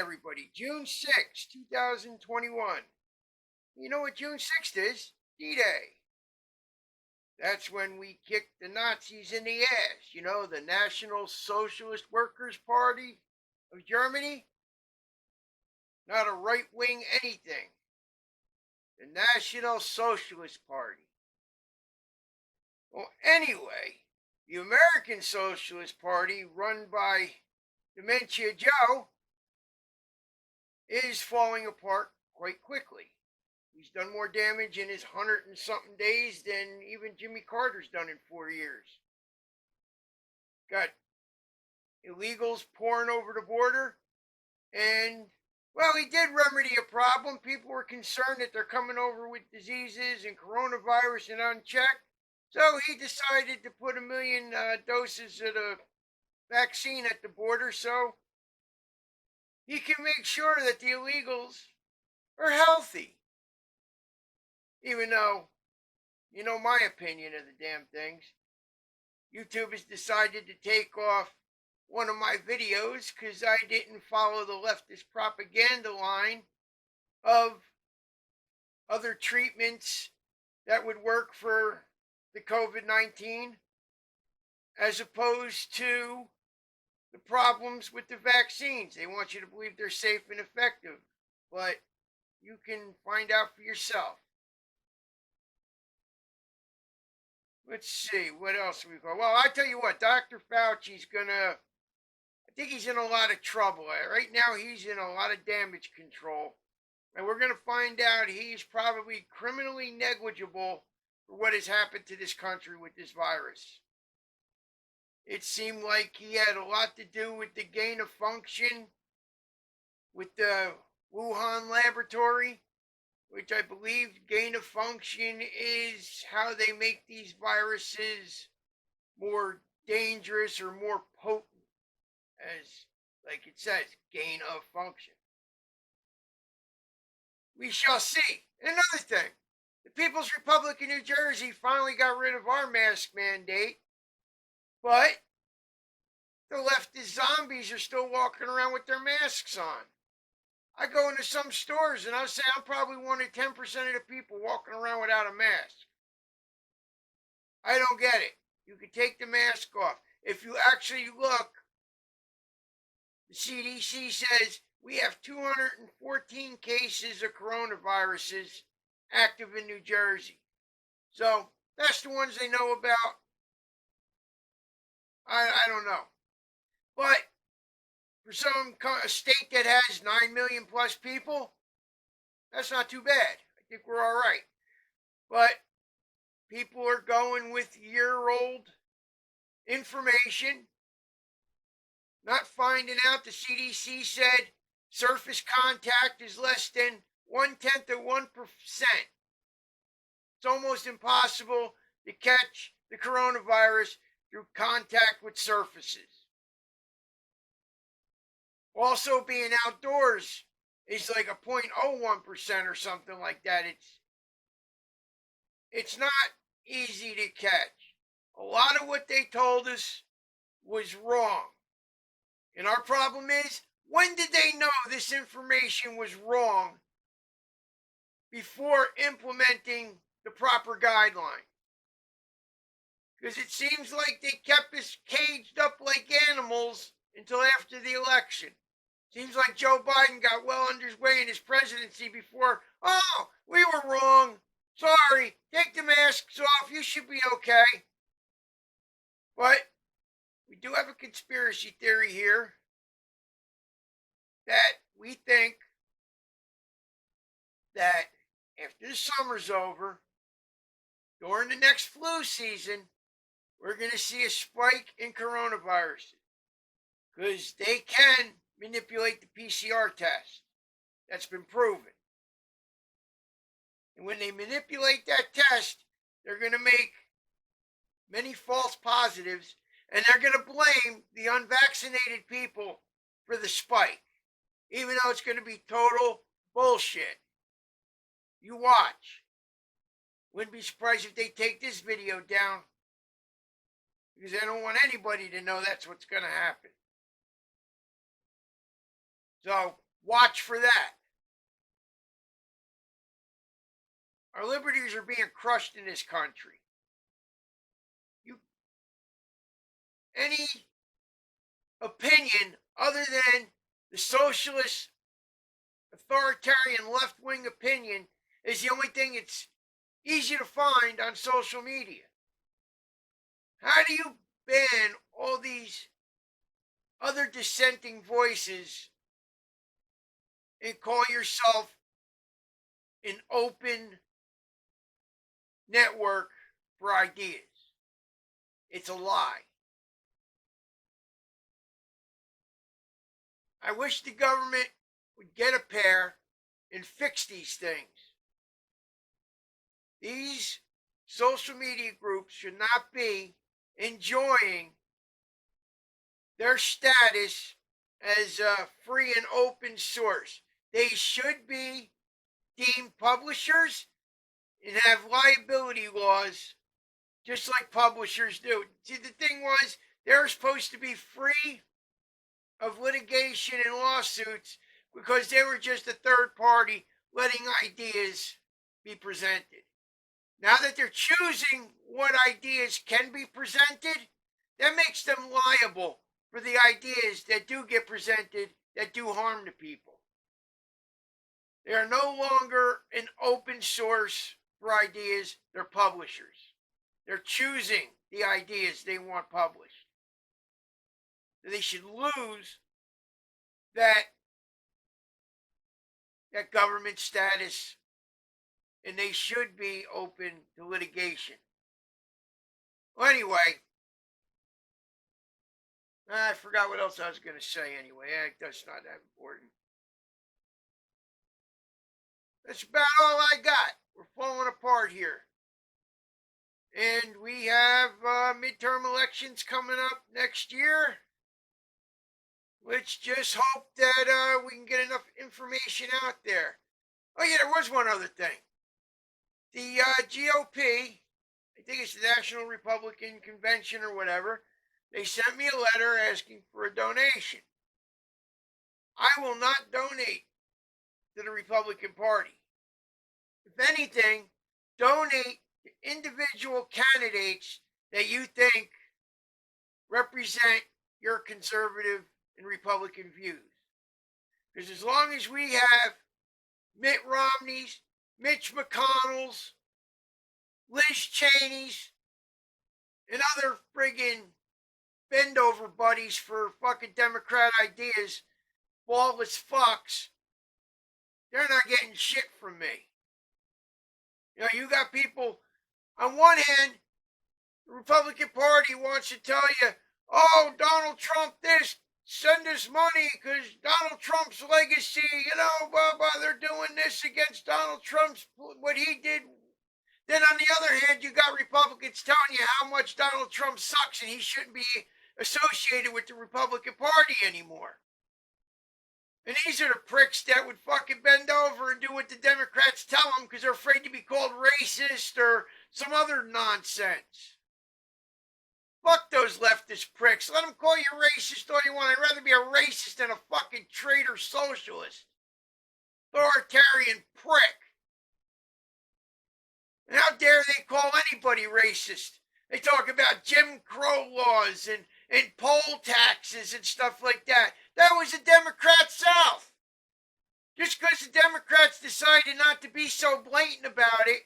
everybody. June 6th, 2021. You know what June 6th is? D-Day. That's when we kicked the Nazis in the ass. You know, the National Socialist Workers' Party of Germany. Not a right wing anything. The National Socialist Party. Well, anyway, the American Socialist Party, run by Dementia Joe, is falling apart quite quickly. He's done more damage in his 100 and something days than even Jimmy Carter's done in 4 years. Got illegals pouring over the border, and well, he did remedy a problem. People were concerned that they're coming over with diseases and coronavirus and unchecked. So he decided to put 1 million doses of the vaccine at the border so he can make sure that the illegals are healthy. Even though, you know my opinion of the damn things. YouTube has decided to take off one of my videos because I didn't follow the leftist propaganda line of other treatments that would work for the COVID-19 as opposed to the problems with the vaccines. They want you to believe they're safe and effective, but you can find out for yourself. Let's see, what else we got? Well, I tell you what, Dr. Fauci's gonna, I think he's in a lot of trouble. Right now, he's in a lot of damage control. And we're gonna find out he's probably criminally negligible for what has happened to this country with this virus. It seemed like he had a lot to do with the gain of function with the Wuhan laboratory, which I believe gain of function is how they make these viruses more dangerous or more potent, as like it says, gain of function. We shall see. Another thing, the People's Republic of New Jersey finally got rid of our mask mandate, but the leftist zombies are still walking around with their masks on. I go into some stores and I'll say I'm probably one of 10% of the people walking around without a mask. I don't get it. You can take the mask off. If you actually look, the CDC says we have 214 cases of coronaviruses active in New Jersey. So that's the ones they know about. I don't know. But for some state that has 9 million plus people, that's not too bad. I think we're all right. But people are going with year-old information, not finding out the CDC said surface contact is less than 1/10 of 1%. It's almost impossible to catch the coronavirus through contact with surfaces. Also, being outdoors is like a 0.01% or something like that. It's not easy to catch. A lot of what they told us was wrong. And our problem is, when did they know this information was wrong before implementing the proper guideline? Because it seems like they kept us caged up like animals until after the election. Seems like Joe Biden got well underway in his presidency before, oh, we were wrong. Sorry, take the masks off. You should be okay. But we do have a conspiracy theory here that we think that after the summer's over, during the next flu season, we're going to see a spike in coronaviruses because they can manipulate the PCR test. That's been proven. And when they manipulate that test, they're going to make many false positives and they're going to blame the unvaccinated people for the spike, even though it's going to be total bullshit. You watch. Wouldn't be surprised if they take this video down because they don't want anybody to know that's what's going to happen. So Watch for that. Our liberties are being crushed in this country. Any opinion other than the socialist, authoritarian, left-wing opinion is the only thing it's easy to find on social media. How do you ban all these other dissenting voices and call yourself an open network for ideas? It's a lie. I wish the government would get a pair and fix these things. These social media groups should not be enjoying their status as a free and open source. They should be deemed publishers and have liability laws just like publishers do. See, the thing was, they were supposed to be free of litigation and lawsuits because they were just a third party letting ideas be presented. Now that they're choosing what ideas can be presented, that makes them liable for the ideas that do get presented that do harm to people. They are no longer an open source for ideas, they're publishers. They're choosing the ideas they want published. They should lose that government status, and they should be open to litigation. Well, anyway, I forgot what else I was going to say anyway. That's not that important. That's about all I got. We're falling apart here. And we have midterm elections coming up next year. Let's just hope that we can get enough information out there. Oh yeah, there was one other thing. The GOP, I think it's the National Republican Convention or whatever, they sent me a letter asking for a donation. I will not donate to the Republican Party. If anything, donate to individual candidates that you think represent your conservative and Republican views. Because as long as we have Mitt Romney's, Mitch McConnell's, Liz Cheney's, and other friggin' bend over buddies for fucking Democrat ideas, ballless fucks, they're not getting shit from me. You know, you got people, on one hand, the Republican Party wants to tell you, oh, Donald Trump this, send us money because Donald Trump's legacy, you know, blah, blah, they're doing this against Donald Trump's, what he did. Then on the other hand, you got Republicans telling you how much Donald Trump sucks and he shouldn't be associated with the Republican Party anymore. And these are the pricks that would fucking bend over and do what the Democrats tell them because they're afraid to be called racist or some other nonsense. Fuck those leftist pricks. Let them call you racist all you want. I'd rather be a racist than a fucking traitor socialist. Authoritarian prick. And how dare they call anybody racist? They talk about Jim Crow laws and poll taxes and stuff like that. That was the Democrat South. Just because the Democrats decided not to be so blatant about it,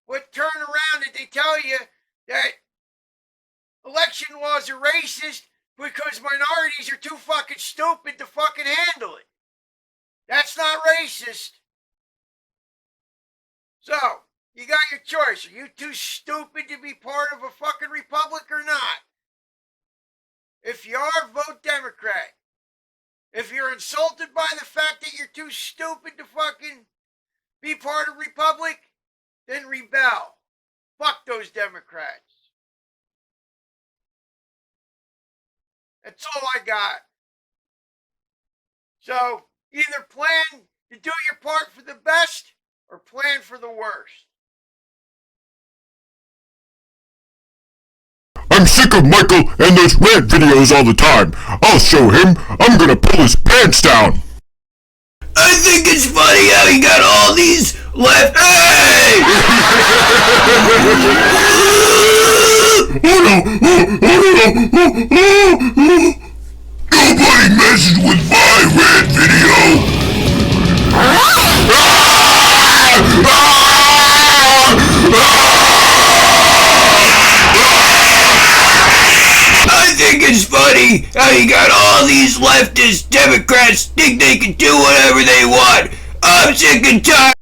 would turn around and they tell you that election laws are racist because minorities are too fucking stupid to fucking handle it. That's not racist. So, you got your choice. Are you too stupid to be part of a fucking republic or not? If you are, vote Democrat. If you're insulted by the fact that you're too stupid to fucking be part of republic, then rebel. Fuck those Democrats. That's all I got. So, either plan to do your part for the best or plan for the worst. I'm sick of Michael and those rant videos all the time. I'll show him. I'm gonna pull his pants down. I think it's funny how he got all these left. Hey! Nobody messes with my red video! I think it's funny how you got all these leftist Democrats think they can do whatever they want. I'm sick and tired.